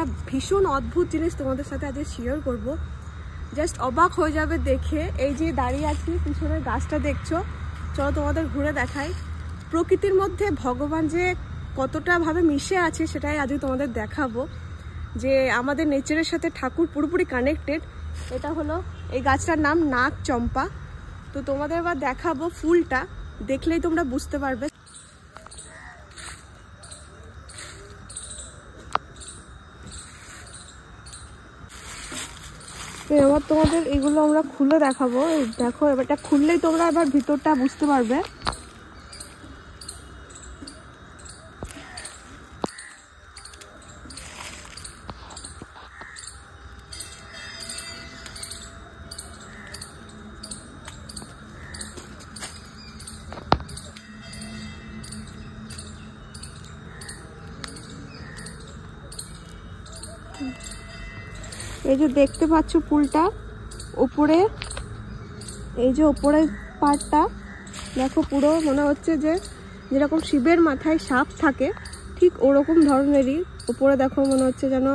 একটা ভীষণ অদ্ভুত জিনিস তোমাদের সাথে আজকে শেয়ার করব। জাস্ট অবাক হয়ে যাবে দেখে। এই যে দাঁড়িয়ে আছি, পিছনের গাছটা দেখছো, চলো তোমাদের ঘুরে দেখাই। প্রকৃতির মধ্যে ভগবান যে কতটা ভাবে মিশে আছে সেটাই আজকে তোমাদের দেখাবো, যে আমাদের নেচারের সাথে ঠাকুর পুরোপুরি কানেক্টেড। এটা হলো, এই গাছটার নাম নাগ চম্পা। তো তোমাদের এবার দেখাবো ফুলটা, দেখলেই তোমরা বুঝতে পারবে। এবার তোমাদের এগুলো আমরা খুলে দেখাবো। দেখো, এবারটা খুললেই তোমরা এবার ভিতরটা বুঝতে পারবে। এই যে দেখতে পাচ্ছ ফুলটা উপরে, এই যে উপরের পাটটা দেখো, পুরো মনে হচ্ছে যে যেরকম শিবের মাথায় সাপ থাকে ঠিক ওরকম ধরনেরই। উপরে দেখো মনে হচ্ছে যেন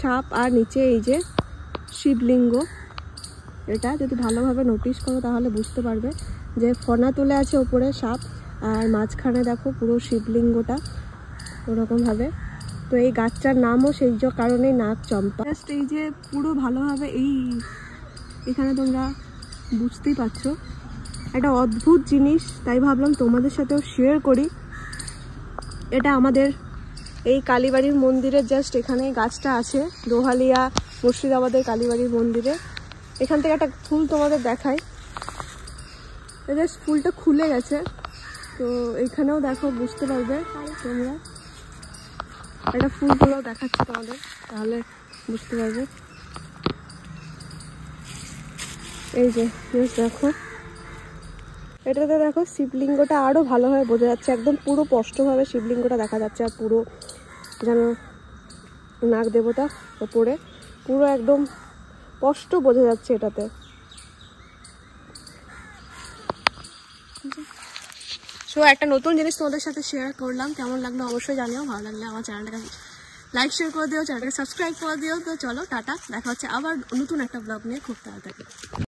সাপ, আর নিচে এই যে শিবলিঙ্গ। এটা যদি ভালোভাবে নোটিস করো তাহলে বুঝতে পারবে যে ফনা তুলে আছে উপরে সাপ, আর মাঝখানে দেখো পুরো শিবলিঙ্গটা ওরকমভাবে। তো এই গাছটার নামও সেই কারণেই নাগ চম্পা। জাস্ট এই যে পুরো ভালোভাবে এখানে তোমরা বুঝতেই পারছো, একটা অদ্ভুত জিনিস, তাই ভাবলাম তোমাদের সাথেও শেয়ার করি। এটা আমাদের এই কালীবাড়ির মন্দিরের জাস্ট এখানে গাছটা আছে, দোহালিয়া মুর্শিদাবাদের কালীবাড়ির মন্দিরে। এখান থেকে একটা ফুল তোমাদের দেখাই। জাস্ট ফুলটা খুলে গেছে, তো এখানেও দেখো বুঝতে পারবে তোমরা। একটা ফুলগুলো দেখাচ্ছি তোমাদের, তাহলে বুঝতে পারবে। এই যে দেখো, এটাতে দেখো শিবলিঙ্গটা আরো ভালোভাবে বোঝা যাচ্ছে, একদম পুরো স্পষ্টভাবে শিবলিঙ্গটা দেখা যাচ্ছে। আর পুরো যেন নাগ দেবতা ওপরে, পুরো একদম স্পষ্ট বোঝা যাচ্ছে এটাতে। সো একটা নতুন জিনিস তোমাদের সাথে শেয়ার করলাম, কেমন লাগলো অবশ্যই জানিও। ভালো লাগলে আমার চ্যানেলটাকে লাইক শেয়ার করে দিও, চ্যানেলটাকে সাবস্ক্রাইব করে দিও। তো চলো টাটা, দেখা হচ্ছে আবার নতুন একটা ব্লগ নিয়ে খুব তাড়াতাড়ি।